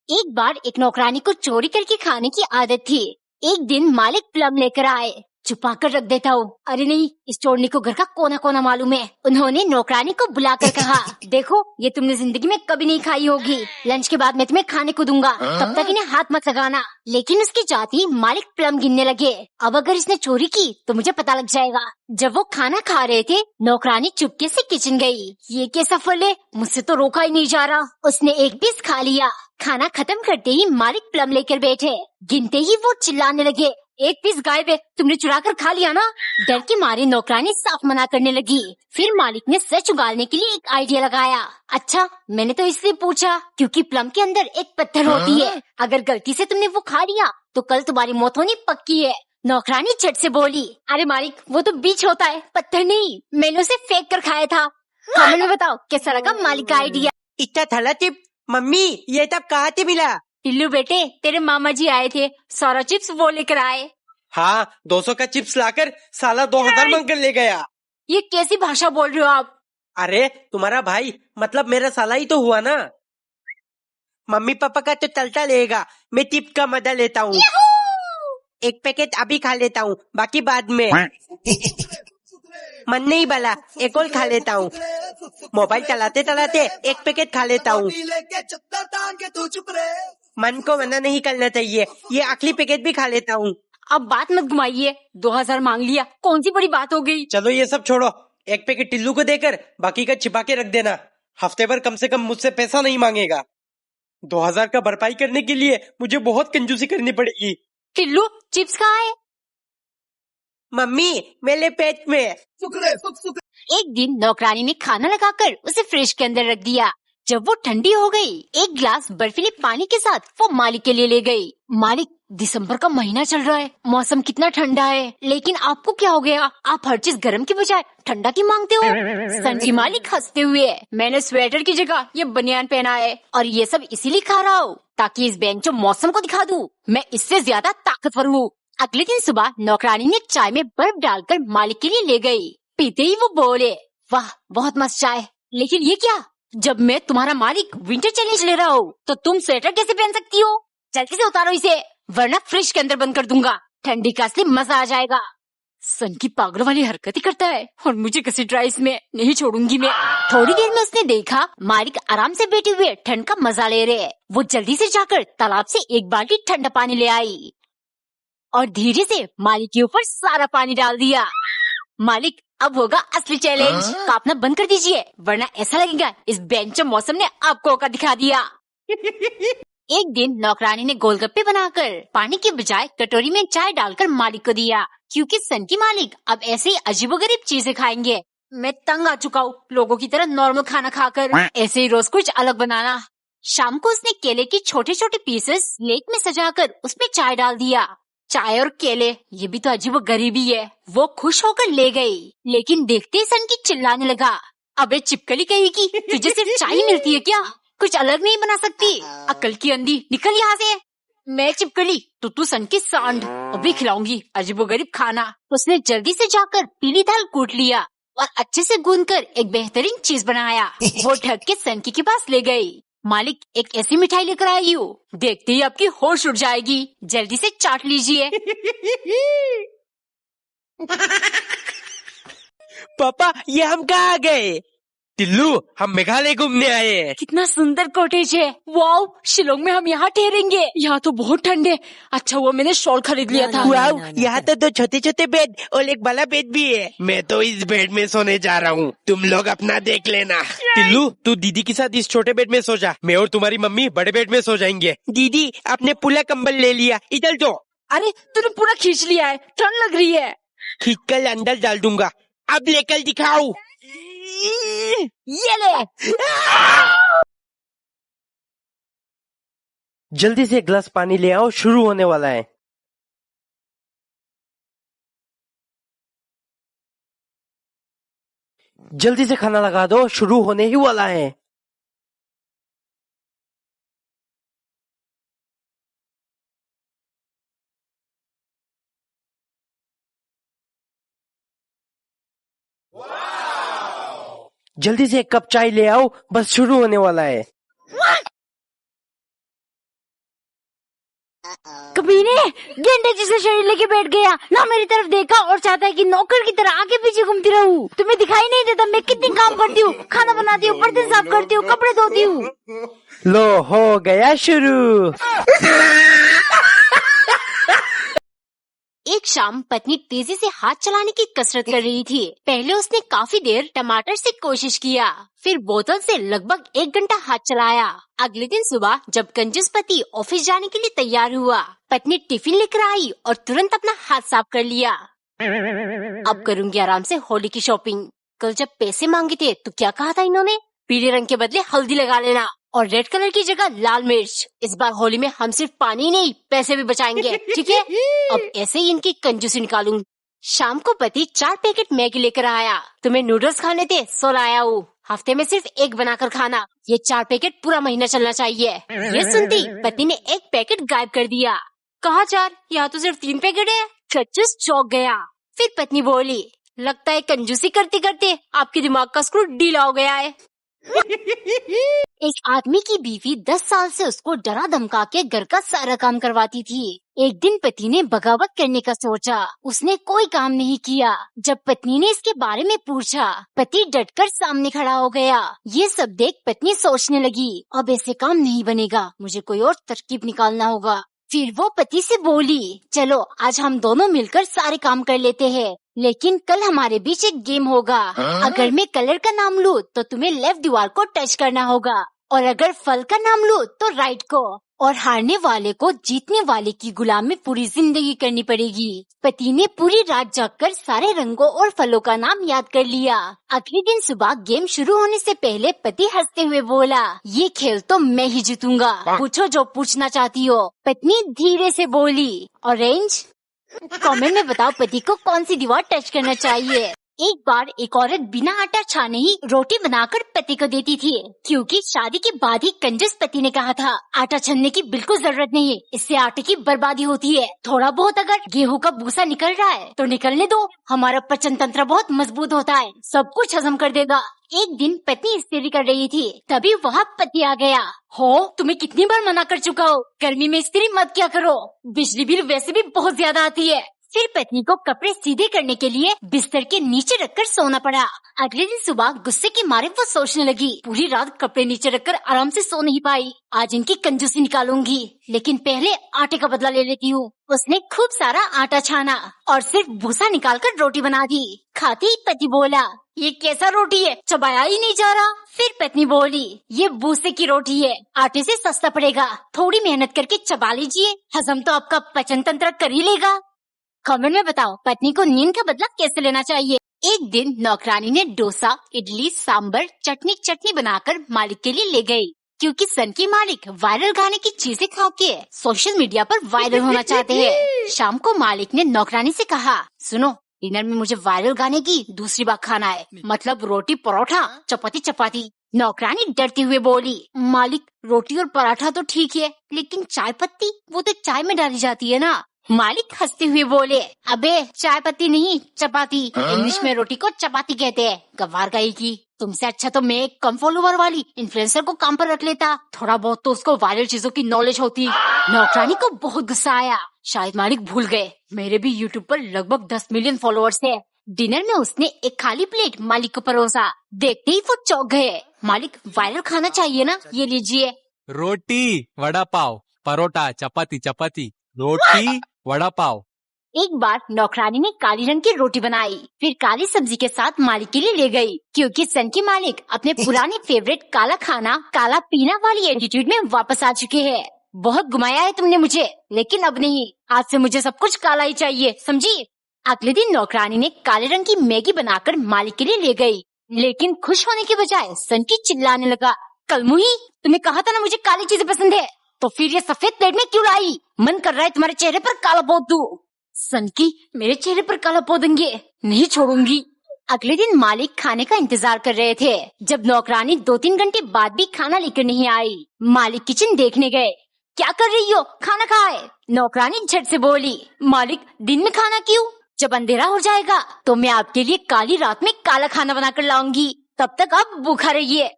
एक बार एक नौकरानी को चोरी करके खाने की आदत थी। एक दिन मालिक प्लम लेकर आए। छुपा कर रख देता हूँ। अरे नहीं, इस चोरनी को घर का कोना कोना मालूम है। उन्होंने नौकरानी को बुलाकर कहा, देखो ये तुमने जिंदगी में कभी नहीं खाई होगी। लंच के बाद मैं तुम्हें खाने को दूंगा, तब तक इन्हें हाथ मत लगाना। लेकिन उसकी जाते ही मालिक प्लम गिनने लगे। अब अगर इसने चोरी की तो मुझे पता लग जाएगा। जब वो खाना खा रहे थे, नौकरानी चुपके से किचन गई। ये कैसा फल है, मुझसे तो रोका ही नहीं जा रहा। उसने एक पीस खा लिया। खाना खत्म करते ही मालिक प्लम लेकर बैठे। गिनते ही वो चिल्लाने लगे, एक पीस गायब है, तुमने चुरा कर खा लिया ना। डर के मारे नौकरानी साफ मना करने लगी। फिर मालिक ने सच उगालने के लिए एक आइडिया लगाया। अच्छा, मैंने तो इसलिए पूछा क्योंकि प्लम के अंदर एक पत्थर होती है। अगर गलती से तुमने वो खा लिया तो कल तुम्हारी मौत होनी पक्की है। नौकरानी झट से बोली, अरे मालिक, वो तो बीज होता है, पत्थर नहीं। मैंने उसे फेंक कर खाया था। कमेंट में बताओ कैसा लगा मालिक का आइडिया। इतना थला चिप, मम्मी ये तब कहाँ से मिला? टिल्लू बेटे, तेरे मामा जी आए थे, सारा चिप्स वो लेकर आए। हाँ, 200 का चिप्स लाकर साला 2000 मांग कर ले गया। ये कैसी भाषा बोल रहे हो आप? अरे तुम्हारा भाई मतलब मेरा साला ही तो हुआ ना। मम्मी पापा का तो चलता रहेगा, मैं चिप्स का मजा लेता हूँ। एक पैकेट अभी खा लेता हूँ, बाकी बाद में। मन नहीं बला, एक और खा लेता हूँ। मोबाइल चलाते चलाते एक पैकेट खा लेता हूँ। मन को मना नहीं करना चाहिए, ये आखिरी पैकेट भी खा लेता हूँ। अब बात मत घुमाइए, 2000 मांग लिया, कौन सी बड़ी बात हो गई। चलो ये सब छोड़ो, एक पैकेट टिल्लू को देकर बाकी का छिपा के रख देना। हफ्ते भर कम से कम मुझसे पैसा नहीं मांगेगा। 2000 का भरपाई करने के लिए मुझे बहुत कंजूसी करनी पड़ेगी। टिल्लू, चिप्स कहाँ है? मम्मी मेरे पेट में। एक दिन नौकरानी ने खाना लगाकर उसे फ्रिज के अंदर रख दिया। जब वो ठंडी हो गई, एक गिलास बर्फीले पानी के साथ वो मालिक के लिए ले गई। मालिक, दिसंबर का महीना चल रहा है, मौसम कितना ठंडा है, लेकिन आपको क्या हो गया? आप हर चीज गर्म की बजाय ठंडा की मांगते हो। सनकी मालिक हंसते हुए, मैंने स्वेटर की जगह ये बनियान पहना है और ये सब इसीलिए खा रहा हूँ ताकि इस बेंचो मौसम को दिखा दूँ मैं इससे ज्यादा ताकतवर हूँ। अगले दिन सुबह नौकरानी ने चाय में बर्फ डालकर मालिक के लिए ले गई। पीते ही वो बोले, वाह बहुत मस्त चाय, लेकिन ये क्या? जब मैं तुम्हारा मालिक विंटर चैलेंज ले रहा हूँ तो तुम स्वेटर कैसे पहन सकती हो? जल्दी से उतारो इसे, वरना फ्रिज के अंदर बंद कर दूंगा। ठंडी का असली मजा आ जाएगा। सन की पागलों वाली हरकतें करता है और मुझे किसी ड्राइस में नहीं छोड़ूंगी मैं। थोड़ी देर में उसने देखा मालिक आराम से बैठे हुए ठंड का मजा ले रहे हैं। वो जल्दी से जाकर तालाब से एक बाल्टी ठंडा पानी ले आई और धीरे से मालिक के ऊपर सारा पानी डाल दिया। मालिक, अब होगा असली चैलेंज। कांपना बंद कर दीजिए, वरना ऐसा लगेगा इस बेंचो मौसम ने आपको औकात दिखा दिया। एक दिन नौकरानी ने गोलगप्पे बनाकर पानी के बजाय कटोरी में चाय डालकर मालिक को दिया, क्योंकि सन की मालिक अब ऐसे ही अजीबोगरीब चीजें खाएंगे। मैं तंग आ चुका हूँ लोगों की तरह नॉर्मल खाना खाकर, ऐसे ही रोज कुछ अलग बनाना। शाम को उसने केले के छोटे छोटे पीसेस लेक में सजाकर उसमें चाय डाल दिया। चाय और केले, ये भी तो अजीब गरीबी है। वो खुश होकर ले गई, लेकिन देखते ही सन की चिल्लाने लगा, अबे चिपकली कहेगी, तुझे सिर्फ चाय ही मिलती है क्या? कुछ अलग नहीं बना सकती? अकल की अंधी, निकल यहाँ से। मैं चिपकली तो तू सन की सांड, अभी खिलाऊंगी अजीबोगरीब खाना। उसने जल्दी से जाकर पीली दाल कूट लिया और अच्छे से गूंदकर एक बेहतरीन चीज बनाया। वो ढक के सनकी के पास ले गई। मालिक, एक ऐसी मिठाई लेकर आई हूँ, देखते ही आपकी होश उड़ जाएगी, जल्दी से चाट लीजिए। पापा, ये हम कहाँ आ गए? टिल्लू, हम मेघालय घूमने आए हैं। कितना सुंदर कॉटेज है। वाओ, शिलोंग में हम यहाँ ठहरेंगे। यहाँ तो बहुत ठंड है। अच्छा हुआ मैंने शॉल खरीद लिया था। वाओ, यहाँ तो दो छोटे छोटे बेड और एक बड़ा बेड भी है। मैं तो इस बेड में सोने जा रहा हूँ, तुम लोग अपना देख लेना। टिल्लू, तू दीदी के साथ इस छोटे बेड में सो जा, मैं और तुम्हारी मम्मी बड़े बेड में सो जाएंगे। दीदी, आपने पूरा कंबल ले लिया, इधर दो। अरे तूने पूरा खींच लिया है, ठंड लग रही है। खींच कर अंदर डाल दूंगा, अब लेकर दिखाओ। ये ले। जल्दी से एक गिलास पानी ले आओ, शुरू होने वाला है। जल्दी से खाना लगा दो, शुरू होने ही वाला है। जल्दी से एक कप चाय ले आओ, बस शुरू होने वाला है। कमीने, गेंडे जैसे शरीर लेके बैठ गया, ना मेरी तरफ देखा और चाहता है कि नौकर की तरह आगे पीछे घूमती रहूं। तुम्हें दिखाई नहीं देता मैं कितनी काम करती हूँ, खाना बनाती हूँ, बर्तन साफ करती हूँ, कपड़े धोती हूँ। लो हो गया शुरू। एक शाम पत्नी तेजी से हाथ चलाने की कसरत कर रही थी। पहले उसने काफी देर टमाटर से कोशिश किया, फिर बोतल से लगभग 1 घंटा हाथ चलाया। अगले दिन सुबह जब कंजूस पति ऑफिस जाने के लिए तैयार हुआ, पत्नी टिफिन लेकर आई और तुरंत अपना हाथ साफ कर लिया। अब करूंगी आराम से होली की शॉपिंग। कल जब पैसे मांगे थे तो क्या कहा था इन्होंने? पीले रंग के बदले हल्दी लगा लेना और रेड कलर की जगह लाल मिर्च। इस बार होली में हम सिर्फ पानी नहीं पैसे भी बचाएंगे, ठीक है? अब ऐसे ही इनकी कंजूसी निकालूंगी। शाम को पति 4 पैकेट मैगी लेकर आया। तुम्हें नूडल्स खाने थे, सो लाया हूँ। हफ्ते में सिर्फ 1 बनाकर खाना। ये 4 पैकेट पूरा महीना चलना चाहिए। ये सुनती पति ने 1 पैकेट गायब कर दिया। कहा 4, यहाँ तो सिर्फ 3 पैकेट है। कंजूस चौंक गया। फिर पत्नी बोली, लगता है कंजूसी करते करते आपके दिमाग का स्क्रू ढीला हो गया है। एक आदमी की बीवी 10 साल से उसको डरा धमका के घर का सारा काम करवाती थी। एक दिन पति ने बगावत करने का सोचा। उसने कोई काम नहीं किया। जब पत्नी ने इसके बारे में पूछा, पति डटकर सामने खड़ा हो गया। ये सब देख पत्नी सोचने लगी, अब ऐसे काम नहीं बनेगा, मुझे कोई और तरकीब निकालना होगा। फिर वो पति से बोली, चलो आज हम दोनों मिलकर सारे काम कर लेते हैं, लेकिन कल हमारे बीच एक गेम होगा। अगर मैं कलर का नाम लूँ तो तुम्हें लेफ्ट दीवार को टच करना होगा, और अगर फल का नाम लूँ तो राइट को, और हारने वाले को जीतने वाले की गुलामी पूरी जिंदगी करनी पड़ेगी। पति ने पूरी रात जागकर सारे रंगों और फलों का नाम याद कर लिया। अगले दिन सुबह गेम शुरू होने से पहले पति हंसते हुए बोला, ये खेल तो मैं ही जीतूंगा, पूछो जो पूछना चाहती हो। पत्नी धीरे से बोली, ऑरेंज। कमेंट में बताओ पति को कौन सी दीवार टच करना चाहिए। एक बार एक औरत बिना आटा छाने ही रोटी बनाकर पति को देती थी, क्योंकि शादी के बाद ही कंजूस पति ने कहा था, आटा छानने की बिल्कुल जरूरत नहीं है, इससे आटे की बर्बादी होती है। थोड़ा बहुत अगर गेहूं का भूसा निकल रहा है तो निकलने दो, हमारा पाचन तंत्र बहुत मजबूत होता है, सब कुछ हजम कर देगा। एक दिन पत्नी इस्त्री कर रही थी, तभी वहाँ पति आ गया। हो, तुम्हें कितनी बार मना कर चुका हो, गर्मी में इस्त्री मत क्या करो, बिजली बिल वैसे भी बहुत ज्यादा आती है। फिर पत्नी को कपड़े सीधे करने के लिए बिस्तर के नीचे रखकर सोना पड़ा। अगले दिन सुबह गुस्से के मारे वो सोचने लगी, पूरी रात कपड़े नीचे रखकर आराम से सो नहीं पाई, आज इनकी कंजूसी निकालूंगी, लेकिन पहले आटे का बदला ले लेती हूँ। उसने खूब सारा आटा छाना और सिर्फ भूसा निकालकर रोटी बना दी। खाते ही पति बोला, ये कैसा रोटी है, चबाया ही नहीं जा रहा। फिर पत्नी बोली, ये भूसे की रोटी है, आटे से सस्ता पड़ेगा, थोड़ी मेहनत करके चबा लीजिए, हजम तो आपका पाचन तंत्र कर ही लेगा। कमेंट में बताओ पत्नी को नींद का बदला कैसे लेना चाहिए। एक दिन नौकरानी ने डोसा, इडली, सांबर, चटनी बनाकर मालिक के लिए ले गई, क्योंकि सन की मालिक वायरल गाने की चीजें खा के सोशल मीडिया पर वायरल होना चाहते हैं। शाम को मालिक ने नौकरानी से कहा, सुनो, डिनर में मुझे वायरल गाने की दूसरी बार खाना है, मतलब रोटी परोठा चपाती। नौकरानी डरते हुए बोली, मालिक रोटी और पराठा तो ठीक है, लेकिन चाय पत्ती वो तो चाय में डाली जाती है ना। मालिक हंसते हुए बोले, अबे चाय पत्ती नहीं चपाती, इंग्लिश में रोटी को चपाती कहते हैं, गवार गई की। तुमसे अच्छा तो मैं एक कम फॉलोवर वाली इन्फ्लुएंसर को काम पर रख लेता, थोड़ा बहुत तो उसको वायरल चीजों की नॉलेज होती। नौकरानी को बहुत गुस्सा आया, शायद मालिक भूल गए मेरे भी यूट्यूब पर लगभग 10 मिलियन फॉलोअर्स है। डिनर में उसने एक खाली प्लेट मालिक को परोसा। देखते ही वो चौंक गए, मालिक वायरल खाना चाहिए ना, ये लीजिए। रोटी वड़ा पाव, परोठा चपाती, रोटी वड़ा पाव। एक बार नौकरानी ने काली रंग की रोटी बनाई, फिर काली सब्जी के साथ मालिक के लिए ले गई, क्योंकि सन की मालिक अपने पुराने फेवरेट काला खाना काला पीना वाली एटीट्यूड में वापस आ चुके हैं। बहुत घुमाया है तुमने मुझे, लेकिन अब नहीं, आज से मुझे सब कुछ काला ही चाहिए, समझी। अगले दिन नौकरानी ने काले रंग की मैगी बनाकर मालिक के लिए ले गई, लेकिन खुश होने के बजाय सन की चिल्लाने लगा, कलमुही, तुमने कहा था ना मुझे काली चीजें पसंद है, तो फिर ये सफेद प्लेट में क्यों लाई? मन कर रहा है तुम्हारे चेहरे पर काला पोत दूं। सन की, मेरे चेहरे पर काला पोतेंगे, नहीं छोड़ूंगी। अगले दिन मालिक खाने का इंतजार कर रहे थे, जब नौकरानी 2-3 घंटे बाद भी खाना लेकर नहीं आई। मालिक किचन देखने गए, क्या कर रही हो, खाना खाए। नौकरानी झट से बोली, मालिक दिन में खाना क्यों, जब अंधेरा हो जाएगा तो मैं आपके लिए काली रात में काला खाना बनाकर लाऊंगी, तब तक आप भूखा रहिए।